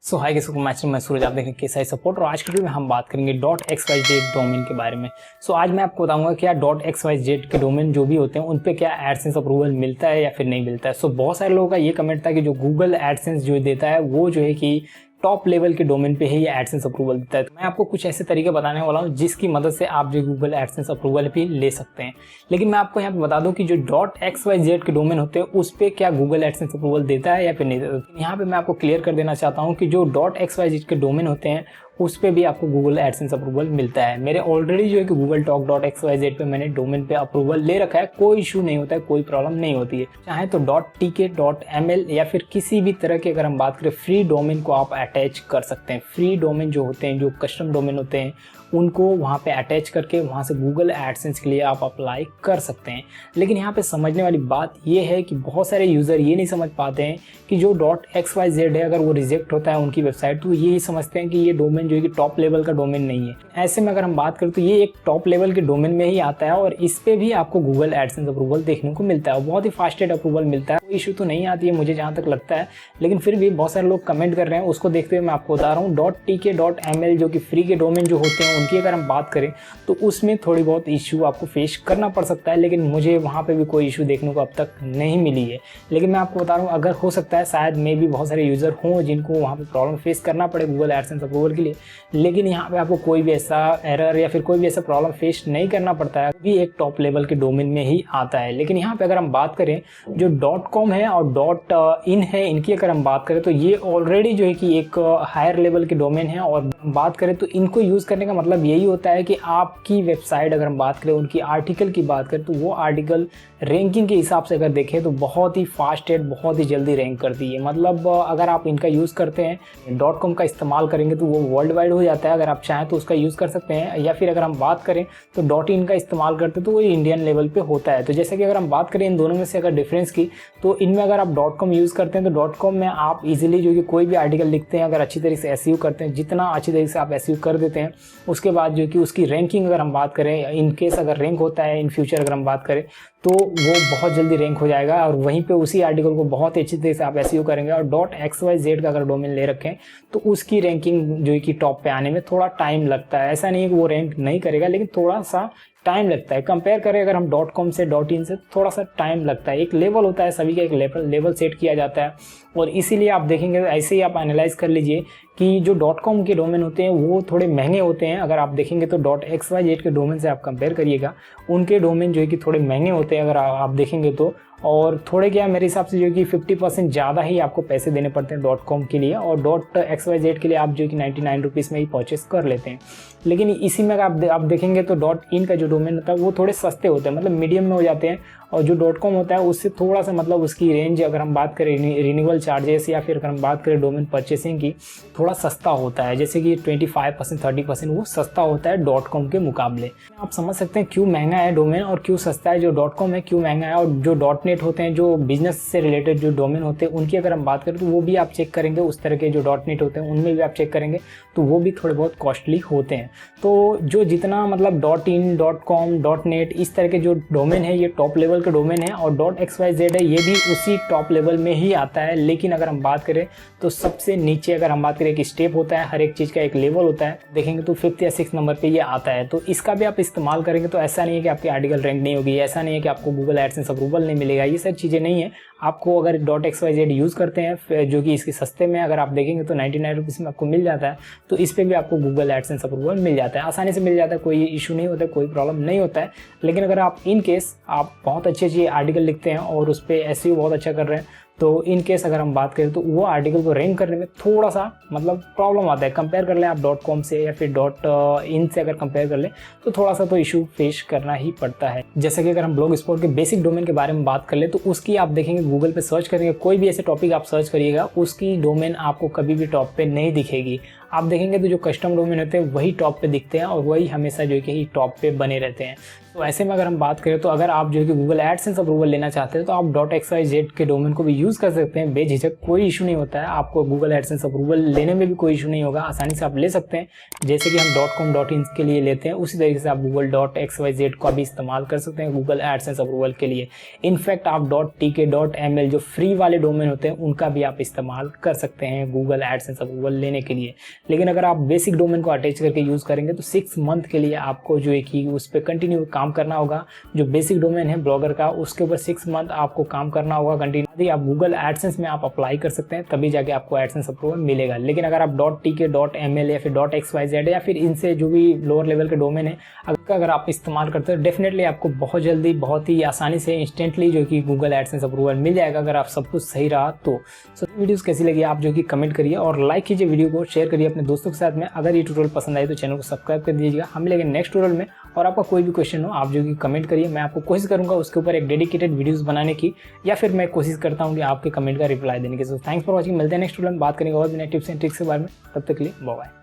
सो हाय किसी को मैं सूरज, आप देख रहे हैं केएसआई सपोर्ट। और आज की वीडियो में हम बात करेंगे .xyz डोमेन के बारे में। सो आज मैं आपको बताऊंगा क्या .xyz के डोमेन जो भी होते हैं उन पे क्या एडसेंस अप्रूवल मिलता है या फिर नहीं मिलता है। सो बहुत सारे लोगों का ये कमेंट था कि जो गूगल एडसेंस जो देता है वो जो है कि टॉप लेवल के डोमेन पे ही एडसेंस अप्रूवल देता है। तो मैं आपको कुछ ऐसे तरीके बताने वाला हूँ जिसकी मदद से आप जो गूगल एडसेंस अप्रूवल भी ले सकते हैं। लेकिन मैं आपको यहाँ पे बता दूं कि जो .xyz के डोमेन होते हैं उस पे क्या गूगल एडसेंस अप्रूवल देता है या फिर नहीं देता। यहाँ पे मैं आपको क्लियर कर देना चाहता हूँ कि जो .xyz के डोमेन होते हैं उस पे भी आपको गूगल एडसेंस अप्रूवल मिलता है। मेरे ऑलरेडी जो है कि गूगल टॉक .xyz पे मैंने डोमेन पे अप्रूवल ले रखा है, कोई इशू नहीं होता है, कोई प्रॉब्लम नहीं होती है। चाहे तो .tk .ml या फिर किसी भी तरह की अगर हम बात करें फ्री डोमेन को आप अटैच कर सकते हैं। फ्री डोमेन जो होते हैं, जो कस्टम डोमेन होते हैं, उनको वहाँ पे अटैच करके वहाँ से गूगल एडसेंस के लिए आप अप्लाई कर सकते हैं। लेकिन यहाँ पे समझने वाली बात ये है कि बहुत सारे यूज़र ये नहीं समझ पाते हैं कि जो .xyz है अगर वो रिजेक्ट होता है उनकी वेबसाइट तो यही समझते हैं कि ये डोमेन जो है कि टॉप लेवल का डोमेन नहीं है। ऐसे में अगर हम बात करें तो ये एक टॉप लेवल के डोमेन में ही आता है और इस पे भी आपको गूगल एडसेंस अप्रूवल देखने को मिलता है। बहुत ही फास्टेड अप्रूवल मिलता है, कोई इशू तो नहीं आती है मुझे जहाँ तक लगता है। लेकिन फिर भी बहुत सारे लोग कमेंट कर रहे हैं, उसको देखते हुए मैं आपको बता रहा हूँ .tk .ml जो कि फ्री के डोमेन जो होते हैं उनकी अगर हम बात करें तो उसमें थोड़ी बहुत इशू आपको फेस करना पड़ सकता है। लेकिन मुझे वहाँ पे भी कोई इशू देखने को अब तक नहीं मिली है। लेकिन मैं आपको बता रहा हूँ अगर हो सकता है शायद में भी बहुत सारे यूज़र हों जिनको वहाँ पे प्रॉब्लम फेस करना पड़े गूगल एडसेंस अप्रूवल के लिए। लेकिन यहाँ पे आपको कोई भी ऐसा एरर या फिर कोई भी ऐसा प्रॉब्लम फेस नहीं करना पड़ता है, भी एक टॉप लेवल के डोमेन में ही आता है। लेकिन यहाँ पे अगर हम बात करें जो .com है और .in है, इनकी अगर हम बात करें तो ये ऑलरेडी जो है कि एक हायर लेवल के डोमेन है। और बात करें तो इनको यूज़ करने का मतलब यही होता है कि आपकी वेबसाइट अगर हम बात करें उनकी आर्टिकल की बात करें तो वो आर्टिकल रैंकिंग के हिसाब से अगर देखें तो बहुत ही फास्टेड, बहुत ही जल्दी रैंक करती है। मतलब अगर आप इनका यूज़ करते हैं, .com का इस्तेमाल करेंगे तो वो वर्ल्ड वाइड हो जाता है। अगर आप चाहें तो उसका यूज़ कर सकते हैं, या फिर अगर हम बात करें तो .in का इस्तेमाल करते हैं तो वो इंडियन लेवल पे होता है। तो जैसे कि अगर हम बात करें इन दोनों में से अगर डिफरेंस की, तो इनमें अगर आप .com यूज़ करते हैं तो .com में आप इजीली जो कि कोई भी आर्टिकल लिखते हैं अगर अच्छी तरीके से एसईओ करते हैं, जितना अच्छी तरीके से आप एसईओ कर देते हैं उसके बाद जो कि उसकी रैंकिंग अगर हम बात करें, इन केस अगर रैंक होता है इन फ्यूचर अगर हम बात करें तो वो बहुत जल्दी रैंक हो जाएगा। और वहीं पे उसी आर्टिकल को बहुत ही अच्छी तरीके से आप एसईओ करेंगे। और .xyz का अगर डोमेन ले रखें तो उसकी रैंकिंग जो है कि टॉप पे आने में थोड़ा टाइम लगता है। ऐसा नहीं है कि वो रैंक नहीं करेगा, लेकिन थोड़ा सा टाइम लगता है। कंपेयर करें अगर हम .com से .in से थोड़ा सा टाइम लगता है। एक लेवल होता है, सभी का एक लेवल सेट किया जाता है। और इसीलिए आप देखेंगे ऐसे ही आप एनालाइज कर लीजिए कि जो .com के डोमेन होते हैं वो थोड़े महंगे होते हैं। अगर आप देखेंगे तो .xyz के डोमेन से आप कंपेयर करिएगा, उनके डोमेन जो है कि थोड़े महंगे होते हैं अगर आप देखेंगे तो। और थोड़े क्या मेरे हिसाब से जो कि 50% ज़्यादा ही आपको पैसे देने पड़ते हैं .com के लिए, और .xyz के लिए आप जो कि 99 रुपीज़ में ही परचेस कर लेते हैं। लेकिन इसी में अगर आप देखेंगे तो .in का जो डोमेन होता है वो थोड़े सस्ते होते हैं, मतलब मीडियम में हो जाते हैं। और जो .com होता है उससे थोड़ा सा मतलब उसकी रेंज अगर हम बात करें रिन्यूअल चार्जेस या फिर अगर हम बात करें डोमेन परचेसिंग की, थोड़ा सस्ता होता है। जैसे कि 25% 30% वो सस्ता होता है .com के मुकाबले। आप समझ सकते हैं क्यों महंगा है डोमेन और क्यों सस्ता है। जो .com है क्यों महंगा है, और जो .net होते हैं, जो बिजनेस से रिलेटेड जो डोमेन होते हैं उनकी अगर हम बात करें तो वो भी आप चेक करेंगे। उस तरह के जो .net होते हैं उनमें भी आप चेक करेंगे तो वो भी थोड़े बहुत कॉस्टली होते हैं। तो जो जितना मतलब .in .com .net इस तरह के जो डोमेन है ये टॉप लेवल के डोमेन है। और .xyz है ये भी उसी टॉप लेवल में ही आता है। लेकिन अगर हम बात करें तो सबसे नीचे अगर हम बात करें एक स्टेप होता है, हर एक चीज़ का एक लेवल होता है, देखेंगे तो 5th या 6th नंबर पे ये आता है। तो इसका भी आप इस्तेमाल करेंगे तो ऐसा नहीं है कि आपकी आर्टिकल रैंक नहीं होगी, ऐसा नहीं है कि आपको गूगल एडसेंस अप्रूवल नहीं मिलेगा, ये सब चीज़ें नहीं है। आपको अगर .xyz यूज़ करते हैं जो कि इसके सस्ते में अगर आप देखेंगे तो 99 रुपीज़ में आपको मिल जाता है, तो इस पर भी आपको गूगल एडसेंस अप्रूवल मिल जाता है, आसानी से मिल जाता है, कोई इशू नहीं होता है, कोई प्रॉब्लम नहीं होता है। लेकिन अगर आप इन केस आप बहुत अच्छे आर्टिकल लिखते हैं और उस पर एसईओ बहुत अच्छा कर रहे हैं तो इन केस अगर हम बात करें तो वो आर्टिकल को रैंक करने में थोड़ा सा मतलब प्रॉब्लम आता है। कंपेयर कर लें आप .com से या फिर .in से अगर कंपेयर कर लें तो थोड़ा सा तो इशू फेस करना ही पड़ता है। जैसे कि अगर हम ब्लॉग स्पॉट के बेसिक डोमेन के बारे में बात कर लें तो उसकी आप देखेंगे गूगल पे सर्च करेंगे, कोई भी ऐसे टॉपिक आप सर्च करिएगा उसकी डोमेन आपको कभी भी टॉप पे नहीं दिखेगी। आप देखेंगे तो जो कस्टम डोमेन होते हैं वही टॉप पे दिखते हैं और वही हमेशा जो कि टॉप पे बने रहते हैं। तो ऐसे में अगर हम बात करें तो अगर आप जो है कि गूगल एडसेंस अप्रूवल लेना चाहते हैं तो आप .xyz के डोमेन को भी यूज़ कर सकते हैं बेझिझक, कोई इशू नहीं होता है। आपको गूगल एडसेंस अप्रूवल लेने में भी कोई इशू नहीं होगा, आसानी से आप ले सकते हैं। जैसे कि हम .com.in के लिए लेते हैं उसी तरीके से आप गूगल .xyz का भी इस्तेमाल कर सकते हैं गूगल एडसेंस अप्रूवल के लिए। इनफैक्ट आप .tk .ml जो फ्री वाले डोमेन होते हैं उनका भी आप इस्तेमाल कर सकते हैं गूगल एडसेंस अप्रूवल लेने के लिए। लेकिन अगर आप बेसिक डोमेन को अटैच करके यूज़ करेंगे तो 6 मंथ के लिए आपको जो है कि उस पर कंटिन्यू काम करना होगा। जो बेसिक डोमेन है ब्लॉगर का उसके ऊपर 6 मंथ आपको काम करना होगा कंटिन्यू। आप गूगल एडसेंस में आप अप्लाई कर सकते हैं तभी जाके आपको एडसेंस अप्रूवल मिलेगा। लेकिन अगर आप .tk .ml या फिर .xyz या फिर इनसे जो भी लोअर लेवल के डोमेन है अगर आप इस्तेमाल करते हो डेफिनेटली आपको बहुत जल्दी बहुत ही आसानी से इंस्टेंटली जो कि गूगल एडसेंस अप्रूवल मिल जाएगा अगर आप सब कुछ सही रहा तो। वीडियोस कैसी लगी आप जो कि कमेंट करिए और लाइक कीजिए, वीडियो को शेयर करिए अपने दोस्तों के साथ में। अगर ये ट्यूटोरियल पसंद आए तो चैनल को सब्सक्राइब कर दीजिएगा। हम मिलेंगे नेक्स्ट ट्यूटोरियल में और आपका कोई भी क्वेश्चन हो आप जो कि कमेंट करिए, मैं आपको कोशिश करूंगा उसके ऊपर एक डेडिकेटेड वीडियोस बनाने की, या फिर मैं कोशिश करता हूँ कि आपके कमेंट का रिप्लाई देने की। सो थैंक्स फॉर वॉचिंग, मिलते हैं नेक्स्ट ट्यूटोरियल में, बात करेंगे और भी नए टिप्स एंड ट्रिक्स के बारे में। तब तक के लिए बाय बाय।